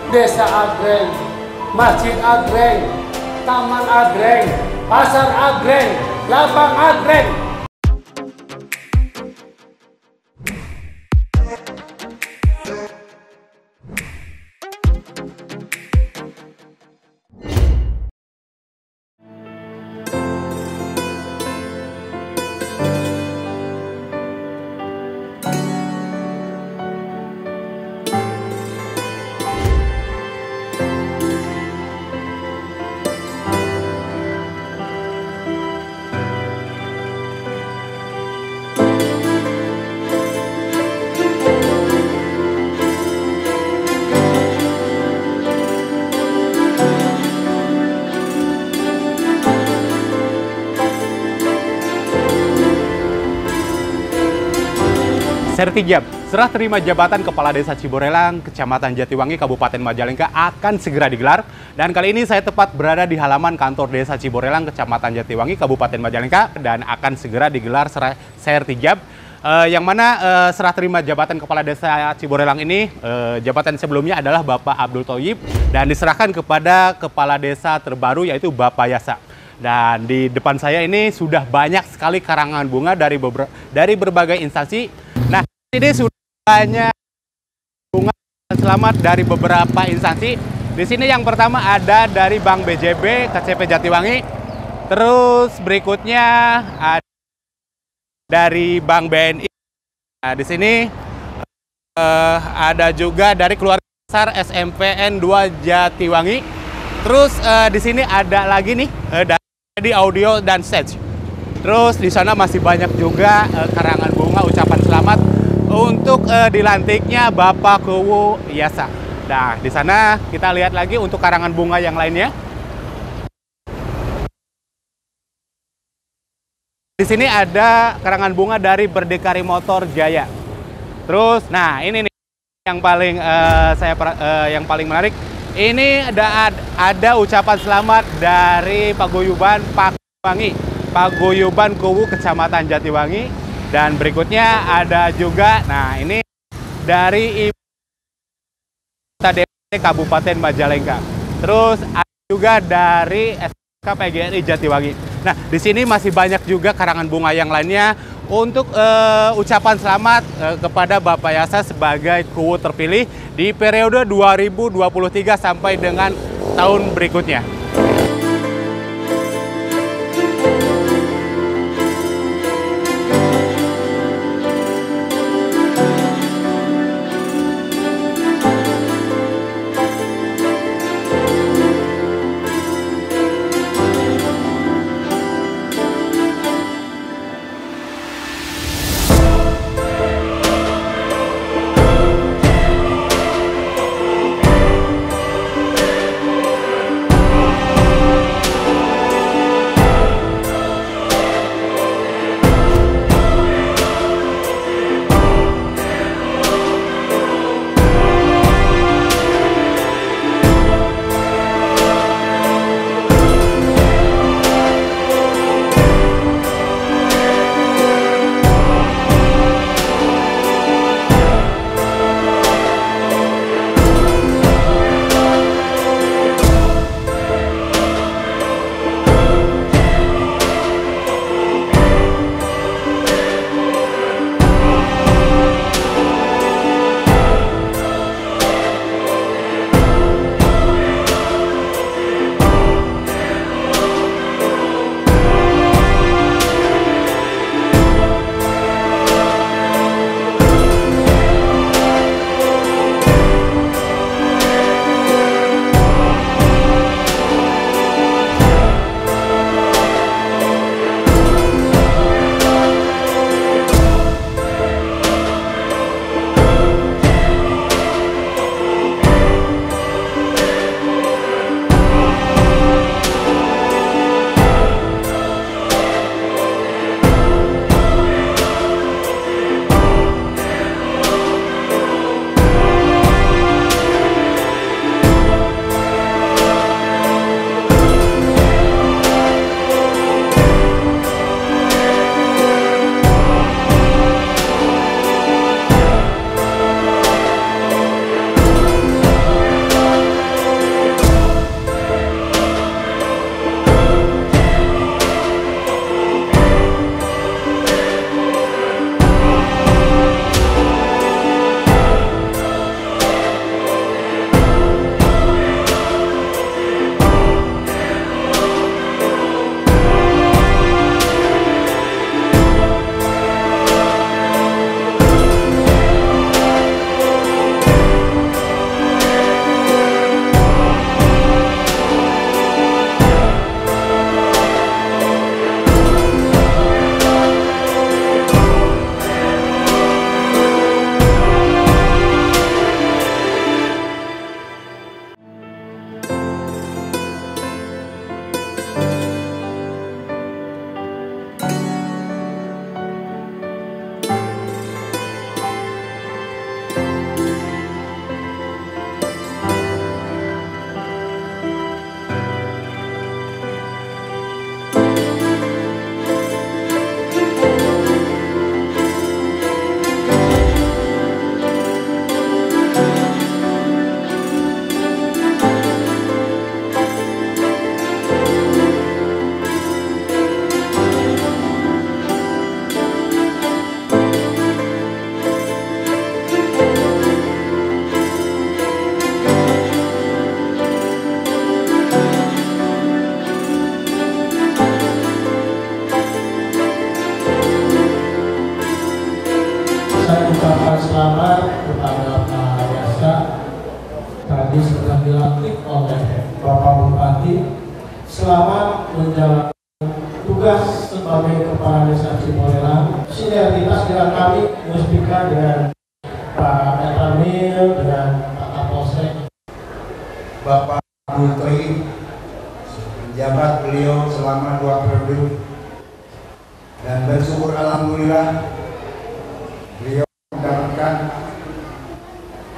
Desa agreng, masjid agreng, taman agreng, pasar agreng, lapang agreng. Sertijab, serah terima jabatan Kepala Desa Ciborelang, Kecamatan Jatiwangi, Kabupaten Majalengka akan segera digelar. Dan kali ini saya tepat berada di halaman kantor Desa Ciborelang, Kecamatan Jatiwangi, Kabupaten Majalengka, dan akan segera digelar Sertijab. Yang mana serah terima jabatan Kepala Desa Ciborelang ini, jabatan sebelumnya adalah Bapak Abdul Thoyib, dan diserahkan kepada Kepala Desa terbaru yaitu Bapak Yasa. Dan di depan saya ini sudah banyak sekali karangan bunga dari berbagai instansi. Nah, ini sudah banyak bunga selamat dari beberapa instansi. Di sini yang pertama ada dari Bank BJB, KCP Jatiwangi. Terus berikutnya ada dari Bank BNI. Nah, di sini ada juga dari keluarga besar SMPN 2 Jatiwangi. Terus di sini ada lagi nih dari audio dan stage. Terus di sana masih banyak juga karangan bunga ucapan selamat untuk dilantiknya Bapak Kuwu Yasa. Nah, di sana kita lihat lagi untuk karangan bunga yang lainnya. Di sini ada karangan bunga dari Berdikari Motor Jaya. Terus, nah ini nih yang paling yang paling menarik. Ini ada ucapan selamat dari Paguyuban Kuwu Kecamatan Jatiwangi. Dan berikutnya ada juga, nah ini dari Ibu DPD Kabupaten Majalengka. Terus ada juga dari SK PGRI Jatiwangi. Nah, di sini masih banyak juga karangan bunga yang lainnya untuk ucapan selamat kepada Bapak Yasa sebagai Kuwu terpilih di periode 2023 sampai dengan tahun berikutnya. Desa Ciborelang. Sinergitas dengan kami Muspika dengan Pak Etramil dengan Pak Kapolsek, Bapak Putri, menjabat beliau selama 2 periode, dan bersyukur alhamdulillah beliau mendapatkan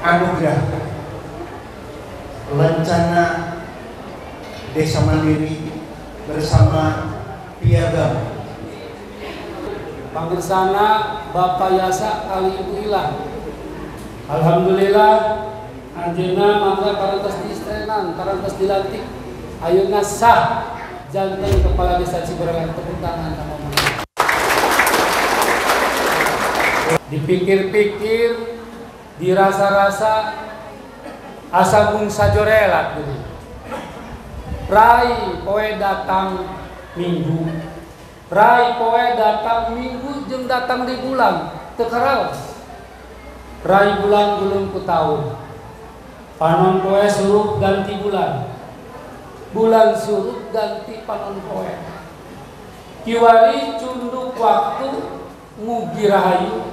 anugerah rencana Desa Mandiri bersama Piagam. Panggersana Bapak Yasa kali Ibu Ilah. Alhamdulillah anjeunna mangga karantos diistrenan, karantos dilantik. Ayeuna sah janten kepala Desa Ciborelang. Tepuk tangan ka Mama. Dipikir-pikir, dirasa-rasa asa bung sajorelat gitu. Rai poe datang minggu, rai poe datang minggu jeung datang di bulan teu karaos. Rai bulan belum ku tahun, panon poe suruh ganti bulan, bulan suruh ganti panon poe. Kiwari cunduk waktu mugi rahayu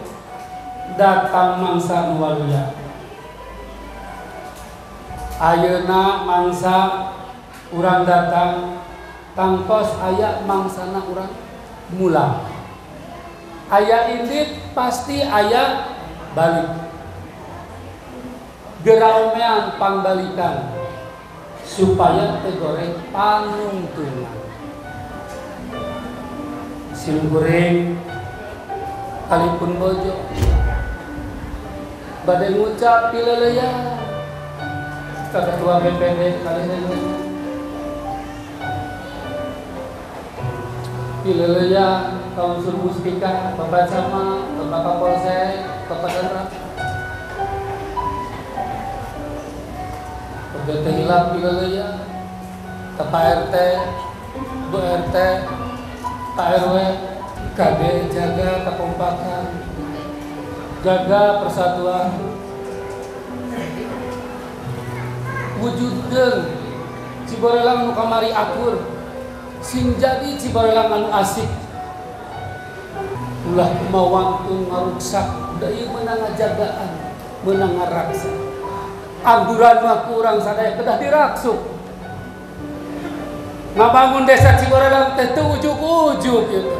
datang mangsa nu waluya. Ayeuna mangsa urang datang tangtos aya mangsana urang mulang. Aya indit pasti aya balik. Geraumean pangbalikan supaya tegoreng panungtungan. Simkuring kalipun bojo bade ngucap pileleya ka ketua BPD kalian pileleya ka unsur Muspika, Bapak Camat, Bapak Kapolsek, Bapak Danra Pegete hilap pileleya ka Pak RT, Bu RT, Pak RW, KB jaga kekompakan, jaga persatuan, wujudkeun Ciborelang nu kamari akur, sing jadi Ciborelang anu asik. Ulah kumaha wantun ngaruksak, da ieu meunang ngajagaan, meunang ngaraksa. Angguran mah kurang sadaya kedah diraksuk. Ngabangun Desa Ciborelang teh teu ujug-ujug kitu.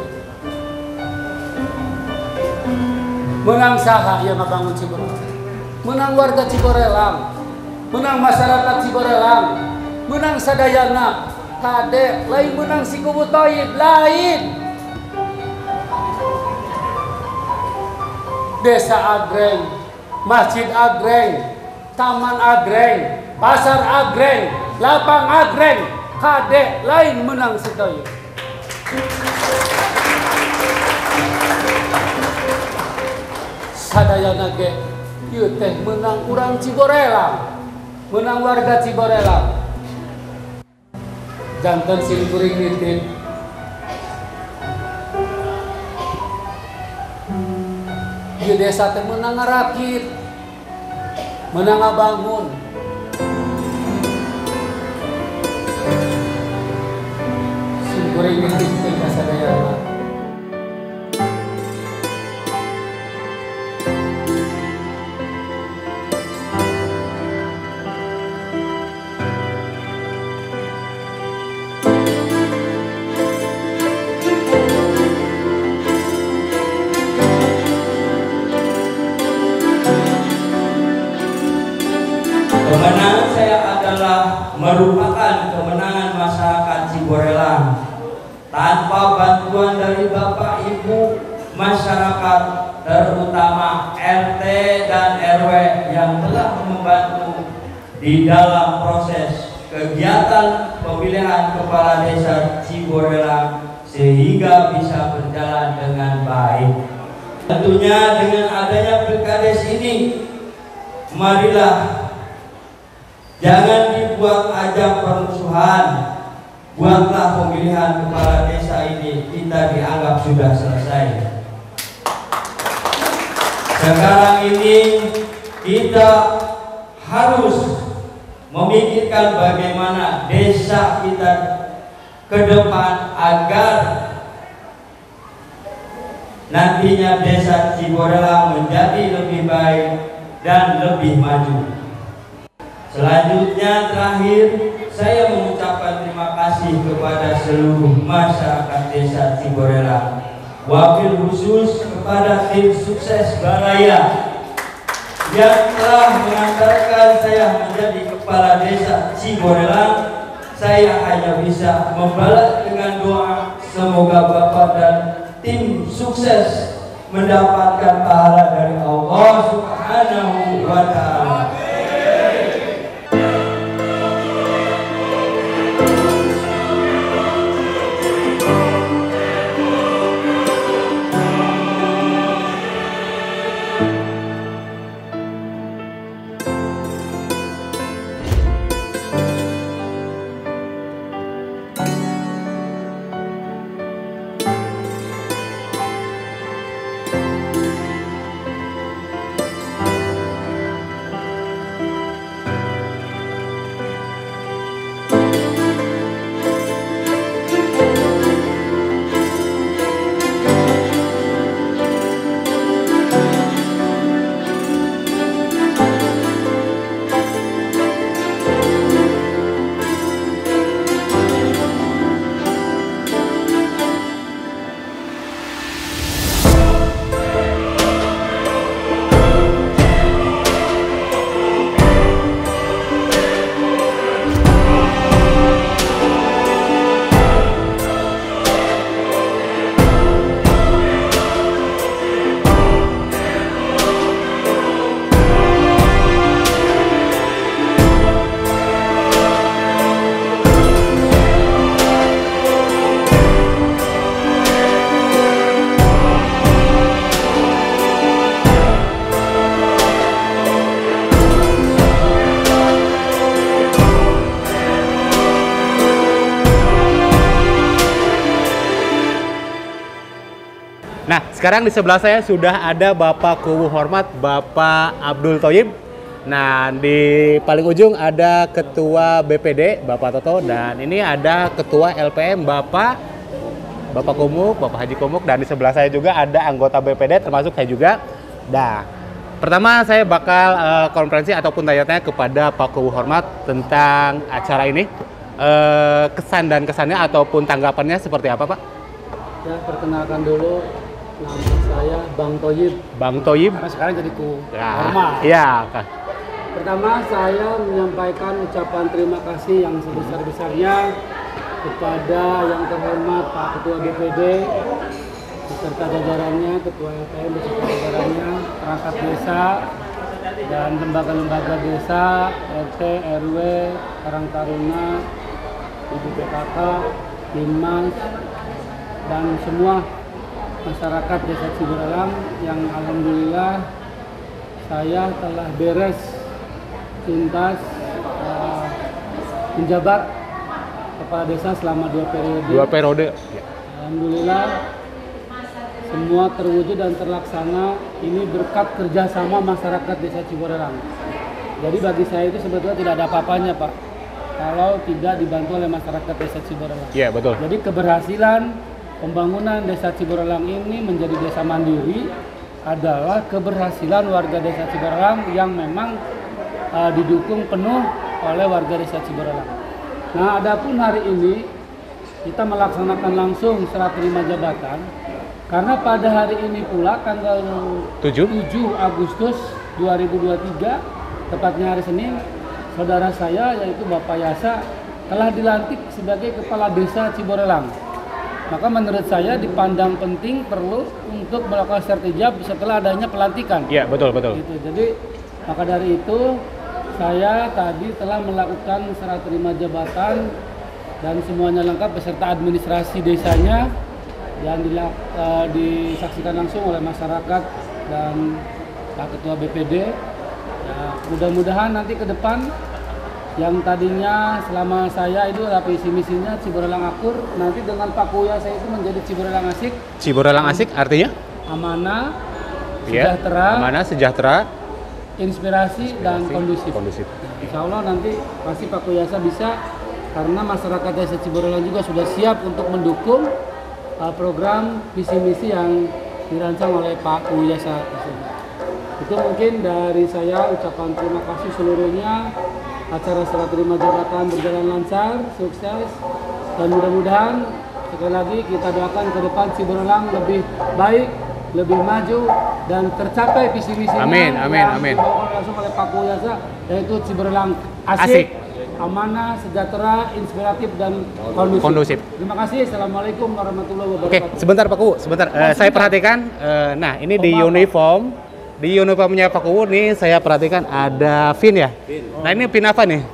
Menang saha yang ngabangun Ciborelang, menang warga Ciborelang, menang masyarakat Ciborelang, menang sadayana. Kade lain menang si Kubu Toyib, lain Desa agreng, masjid agreng, taman agreng, pasar agreng, lapang agreng. Kade lain menang si Toyib. Sadayana ge ieu teh menang urang Ciborelang, menang warga Ciborelang. Janten simkuring nitip ieu desa teh menang ngarakit, menang ngabangun. Simkuring nitip teh ka sadayana. Kemenangan saya adalah merupakan kemenangan masyarakat Ciborelang. Tanpa bantuan dari Bapak Ibu masyarakat, terutama RT dan RW yang telah membantu di dalam proses kegiatan pemilihan kepala desa Ciborelang sehingga bisa berjalan dengan baik. Tentunya dengan adanya Pilkades ini, marilah jangan dibuat ajang permusuhan. Buatlah pemilihan kepala desa ini kita dianggap sudah selesai. Sekarang ini kita harus memikirkan bagaimana desa kita ke depan agar nantinya Desa Ciborelang menjadi lebih baik dan lebih maju. Selanjutnya terakhir, saya mengucapkan terima kasih kepada seluruh masyarakat Desa Ciborelang, wabil khusus kepada tim sukses Baraya yang telah mengantarkan saya menjadi kepala Desa Ciborelang. Saya hanya bisa membalas dengan doa semoga Bapak dan tim sukses mendapatkan pahala dari Allah Subhanahu wa Ta'ala. Nah, sekarang di sebelah saya sudah ada Bapak Kuwu Hormat, Bapak Abdul Thoyib. Nah, di paling ujung ada Ketua BPD, Bapak Toto, dan ini ada Ketua LPM, Bapak Kumuk, Bapak Haji Kumuk, dan di sebelah saya juga ada anggota BPD, termasuk saya juga. Nah, pertama saya bakal konferensi ataupun tanya-tanya kepada Pak Kuwu Hormat tentang acara ini. Kesan dan kesannya ataupun tanggapannya seperti apa, Pak? Ya, perkenalkan dulu, nama saya Bang Thoyib. Bang Thoyib. Karena sekarang jadi Kuwu Ya, Hormat. iya, Kak. Pertama, saya menyampaikan ucapan terima kasih yang sebesar-besarnya kepada yang terhormat Pak Ketua BPD beserta jajarannya, Ketua LPM beserta jajarannya, perangkat desa dan lembaga-lembaga desa, RT, RW, Karang Taruna, Ibu PKK, Dimas, dan semua masyarakat Desa Ciborelang yang alhamdulillah saya telah beres tuntas menjabat kepala desa selama 2 periode. 2 periode. Alhamdulillah semua terwujud dan terlaksana ini berkat kerjasama masyarakat Desa Ciborelang. Jadi bagi saya itu sebetulnya tidak ada apa-apanya, Pak, kalau tidak dibantu oleh masyarakat Desa Ciborelang. Iya, betul. Jadi keberhasilan pembangunan Desa Ciborelang ini menjadi desa mandiri adalah keberhasilan warga Desa Ciborelang yang memang didukung penuh oleh warga Desa Ciborelang. Nah, adapun hari ini kita melaksanakan langsung serah terima jabatan karena pada hari ini pula tanggal 7 Agustus 2023, tepatnya hari Senin, saudara saya yaitu Bapak Yasa telah dilantik sebagai Kepala Desa Ciborelang. Maka menurut saya dipandang penting perlu untuk melakukan sertijab setelah adanya pelantikan. Iya, betul, betul. Gitu. Jadi maka dari itu saya tadi telah melakukan serah terima jabatan dan semuanya lengkap beserta administrasi desanya yang disaksikan langsung oleh masyarakat dan Pak Ketua BPD. Ya, mudah-mudahan nanti ke depan yang tadinya selama saya itu adalah visi misinya Ciborelang Akur, nanti dengan Pak Kuya saya itu menjadi Ciborelang Asik. Ciborelang Asik artinya? Amanah, Ya, sejahtera, amanah, sejahtera, inspirasi dan kondusif. Insya Allah nanti pasti Pak Kuyasa bisa, karena masyarakat Desa Ciborelang juga sudah siap untuk mendukung program visi misi yang dirancang oleh Pak Wiyasa. Itu mungkin dari saya ucapan terima kasih seluruhnya. Acara serah terima jabatan berjalan lancar, sukses, dan mudah-mudahan sekali lagi kita doakan ke depan Ciborelang lebih baik, lebih maju, dan tercapai visi misinya Amin, amin, yang amin. dibawa langsung oleh Pak Wiyasa, yaitu Ciborelang asik, amanah, sejahtera, inspiratif, dan kondusif. Terima kasih. Assalamualaikum warahmatullahi Oke, wabarakatuh. sebentar Pak Kuwu, sebentar. Saya perhatikan, nah ini di uniformnya Pak Kuwu nih saya perhatikan ada pin ya. Nah ini pin apa nih?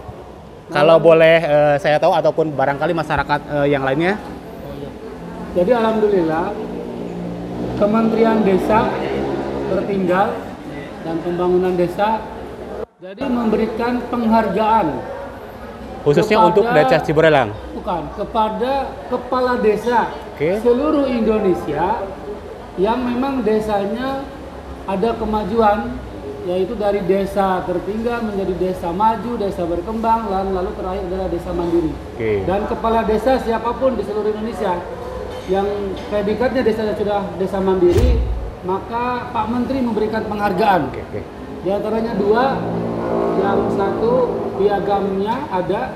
Kalau boleh saya tahu ataupun barangkali masyarakat yang lainnya. Jadi alhamdulillah Kementerian Desa Tertinggal dan Pembangunan Desa jadi memberikan penghargaan Khususnya kepada, untuk Desa Ciborelang. bukan, kepada kepala desa Oke. seluruh Indonesia yang memang desanya ada kemajuan, yaitu dari desa tertinggal menjadi desa maju, desa berkembang, lalu terakhir adalah desa mandiri. Oke. Dan kepala desa siapapun di seluruh Indonesia yang predikatnya desanya sudah desa mandiri, maka Pak Menteri memberikan penghargaan. Oke. Di antaranya dua, yang satu piagamnya ada,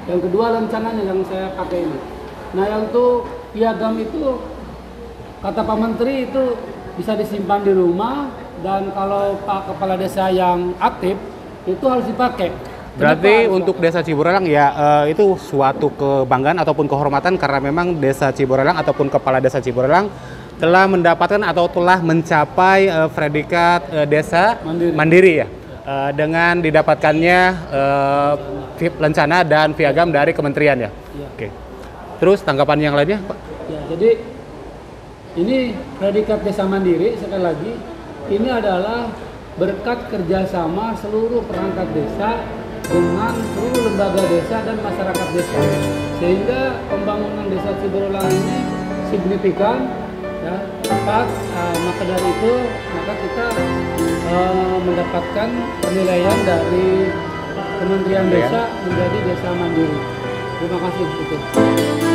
yang kedua lencananya yang saya pakai ini. Nah yang untuk piagam itu kata Pak Menteri itu bisa disimpan di rumah, dan kalau Pak Kepala Desa yang aktif itu harus dipakai. Berarti Kenapa? untuk Desa Ciborelang ya itu suatu kebanggaan ataupun kehormatan karena memang Desa Ciborelang ataupun Kepala Desa Ciborelang telah mendapatkan atau telah mencapai predikat desa mandiri ya. Dengan didapatkannya lencana dan piagam dari kementerian ya. Oke. Terus tanggapan yang lainnya, Pak? Ya, jadi ini predikat desa mandiri sekali lagi ini adalah berkat kerjasama seluruh perangkat desa dengan seluruh lembaga desa dan masyarakat desa, sehingga pembangunan desa Ciborelang ini signifikan ya, tepat. Maka dari itu maka kita mendapatkan penilaian dari Kementerian Desa menjadi desa mandiri. Terima kasih.